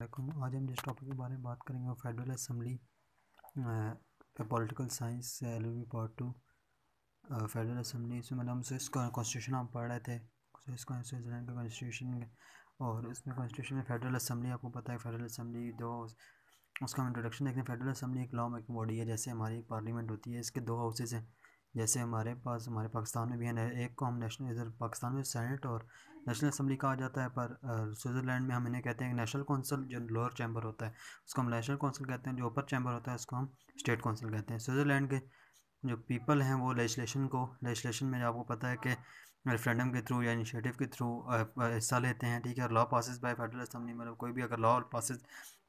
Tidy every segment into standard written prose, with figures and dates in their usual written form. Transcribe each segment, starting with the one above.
आज हम जिस टॉपिक के बारे में बात करेंगे वो federal assembly political science LLB part 2 federal assembly. इसमें मतलब हमसे इसका कॉन्स्टिट्यूशन हम पढ़ रहे थे, स्विट्ज़रलैंड का कॉन्स्टिट्यूशन। और इसमें कॉन्स्टिट्यूशन में फेडरल असम्बली आपको पता है, फेडरल असम्बली दो, उसका हम इंट्रोडक्शन देखते हैं। फेडरल असम्बली एक लॉ मेकिंग बॉडी है, जैसे हमारी पार्लियामेंट होती है, इसके दो हाउसेज हैं। जैसे हमारे पाकिस्तान में भी है, एक को हम नेशनल, इधर पाकिस्तान में सेनेट और नेशनल असम्बली कहा जाता है, पर स्विट्ज़रलैंड में हम इन्हें कहते हैं नेशनल कौंसिल। जो लोअर चैम्बर होता है उसको हम नेशनल कौंसिल कहते हैं, जो अपर चैम्बर होता है उसको हम स्टेट कौंसिल कहते हैं। स्विट्ज़रलैंड के जो पीपल हैं वो लेजिस्लेशन में आपको पता है कि रेफरेंडम के थ्रू या इनिशिएटिव के थ्रू हिस्सा लेते हैं, ठीक है। और law passes by federal assembly, मतलब कोई भी अगर लॉ पासिस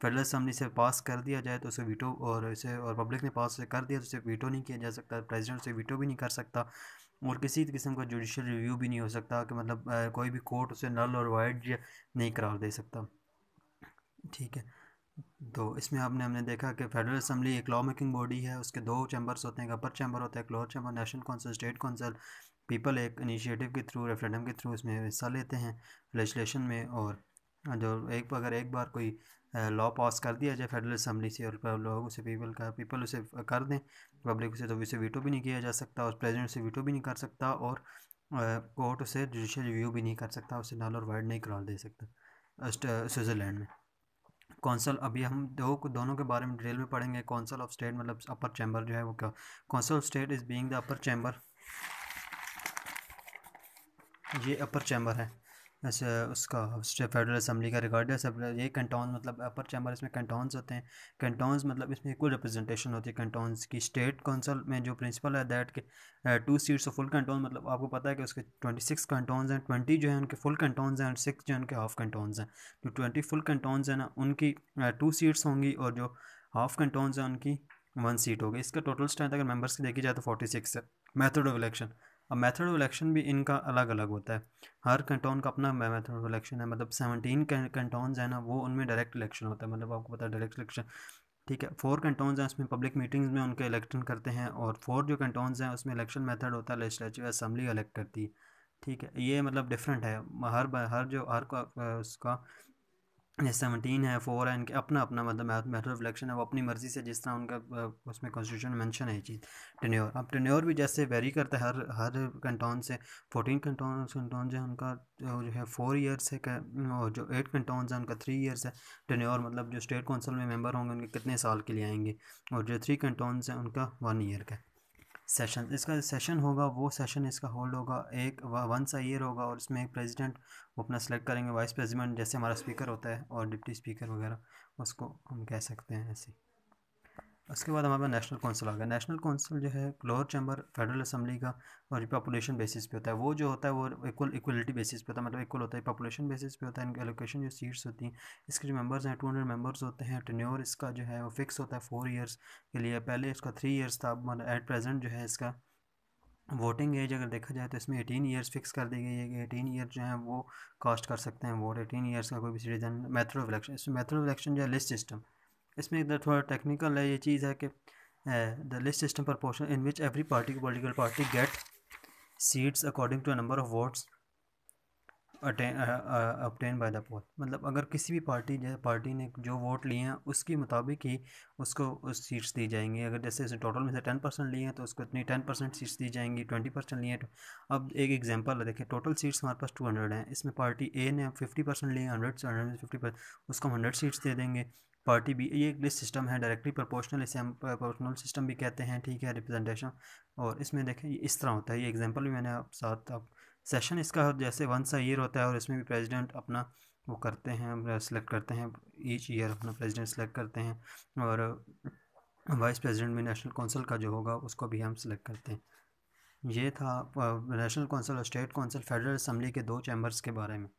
फेडरल असम्बली से पास कर दिया जाए तो उसे वीटो, और पब्लिक ने पास कर दिया तो उसे वीटो नहीं किया जा सकता, प्रेसिडेंट से वीटो भी नहीं कर सकता, और किसी किस्म का जुडिशल रिव्यू भी नहीं हो सकता कि मतलब कोई भी कोर्ट उसे नल और वाइड नहीं करार दे सकता, ठीक है। तो इसमें हमने देखा कि फेडरल असम्बली एक लॉ मेकिंग बॉडी है, उसके दो चैम्बर्स होते हैं, एक अपर चैम्बर होता है, एक lower chamber. National council, state council, people एक इनिशिएटिव के थ्रू, रेफरेंडम के थ्रू इसमें हिस्सा लेते हैं लेजिस्लेशन में। और जो अगर एक बार कोई लॉ पास कर दिया जाए फेडरल असम्बली से और लोग उसे पीपल उसे कर दें पब्लिक उसे, तो उसे वीटो भी नहीं किया जा सकता, और प्रेसिडेंट से वीटो भी नहीं कर सकता, और कोर्ट उसे जुडिशल रिव्यू भी नहीं कर सकता, उसे नल और वाइड नहीं करार दे सकता स्विट्ज़रलैंड में। कौंसल, अभी हम दोनों के बारे में डिटेल में पढ़ेंगे। कौंसल ऑफ स्टेट मतलब अपर चैम्बर जो है वो क्या, council of state is being the upper chamber, ये अपर चैम्बर है ऐसे उसका फेडरल असम्बली का रिगार्डलेस। ये कैंटोन मतलब अपर चैम्बर, इसमें कैंटोन्स होते हैं। कैंटोन्स मतलब इसमें इक्वल रिप्रेजेंटेशन होती है कैंटोन्स की। स्टेट काउंसिल में जो प्रिंसिपल है दैट के 2 सीट्स ऑफ फुल कैंटोन, मतलब आपको पता है कि उसके 26 कैंटोन्स हैं, 20 जो है उनके फुल कैंटोन्स हैं और 6 जो है उनके हाफ कैंटोन्स हैं। जो 20 फुल कैंटोन्स हैं ना उनकी 2 सीट्स होंगी, और जो हाफ कैंटोन्स हैं उनकी 1 सीट होगी। इसका टोटल स्ट्रेंथ अगर मेंबर्स की देखी जाए तो 46 है। मेथड ऑफ इलेक्शन, अब मेथड ऑफ इलेक्शन भी इनका अलग अलग होता है, हर कैंटोन का अपना मेथड ऑफ इलेक्शन है। मतलब 17 कैंटोन्स हैं ना, वो उनमें डायरेक्ट इलेक्शन होता है, मतलब आपको पता है डायरेक्ट इलेक्शन, ठीक है। 4 कैंटोन्स हैं उसमें पब्लिक मीटिंग्स में उनके इलेक्शन करते हैं, और 4 जो कैंटोन्स हैं उसमें इलेक्शन मेथड होता है, लेजिस्लेटिव असेंबली इलेक्ट करती है, ठीक है। ये मतलब डिफरेंट है, उसका 17 है, 4 है, इनके अपना अपना मतलब मैटर ऑफ इलेक्शन है, वो अपनी मर्ज़ी से जिस तरह उनका उसमें कॉन्स्टिट्यूशन में मेंशन है ये चीज़। टेन्योर, अब टेन्योर भी जैसे वेरी करता है हर कैंटोन से। 14 कैंटोन जो है उनका जो है 4 ईयर्स है, और जो 8 कैंटोन है उनका 3 ईयर्स है। टेन्योर मतलब जो स्टेट काउंसिल में मेंबर होंगे उनके कितने साल के लिए आएंगे, और जो 3 कैंटोन हैं उनका 1 ईयर का। सेशन, इसका सेशन होगा, वो सेशन इसका होल्ड होगा एक 1 ईयर होगा, और इसमें एक प्रेसिडेंट वो अपना सेलेक्ट करेंगे, वाइस प्रेसिडेंट जैसे हमारा स्पीकर होता है और डिप्टी स्पीकर वगैरह उसको हम कह सकते हैं ऐसे। उसके बाद हमारे पास नेशनल कौंसिल आ गया। नेशनल कौंसिल जो है लोअर चैम्बर फेडरल असम्बली का, और पॉपुलेशन बेसिस पे होता है। वो जो होता है वो इक्वलिटी बेसिस पे होता है, मतलब इक्वल होता है, पॉपुलेशन बेसिस पे होता है। इनकी एलोकेशन जो सीट्स होती हैं, इसके जो मेंबर्स हैं 200 मेंबर्स होते हैं। टेन्योर इसका जो है वो फिक्स होता है 4 ईयर्स के लिए, पहले इसका 3 ईयर्स था, मतलब एट प्रेजेंट जो है इसका वोटिंग एज अगर देखा जाए तो इसमें 18 ईयर्स फिक्स कर दी गई है कि 18 ईयर जो है वो कास्ट कर सकते हैं वोट, 18 ईयर्स का कोई भी सिटीजन। मेथड ऑफ इलेक्शन, इसमें मेथड ऑफ इलेक्शन जो है लिस्ट सिस्टम, इसमें इधर थोड़ा टेक्निकल है ये चीज़ है कि the list system proportion in which every political party get seats according to number of votes obtained by the poll. मतलब अगर किसी भी पार्टी ने जो वोट लिए हैं उसके मुताबिक ही उसको उस सीट्स दी जाएंगी। अगर जैसे टोटल में से 10% लिए हैं तो उसको इतनी 10% सीट्स दी जाएंगी, 20% लिए हैं तो। अब एक एग्जांपल है, देखिए टोटल सीट्स हमारे पास 200 हैं, इसमें पार्टी ए ने 50% लिए, 100 से 150%, उसको हम 100 सीट्स दे देंगे। पार्टी बी, ये एक लिस्ट सिस्टम है, डायरेक्टली प्रोपोर्शनल, इसे हम प्रोपोर्शनल सिस्टम भी कहते हैं, ठीक है, रिप्रेजेंटेशन। और इसमें देखें इस तरह होता है, ये एग्जांपल भी मैंने आप साथ आप सेशन इसका जैसे 1 ईयर होता है, और इसमें भी प्रेसिडेंट अपना वो करते हैं, सेलेक्ट करते हैं, ईच ईयर अपना प्रेसिडेंट सेलेक्ट करते हैं, और वाइस प्रेसिडेंट भी नेशनल कौंसिल का जो होगा उसको भी हम सेलेक्ट करते हैं। ये था नेशनल कौंसिल और स्टेट कौंसिल फेडरल असम्बली के 2 चैम्बर्स के बारे में।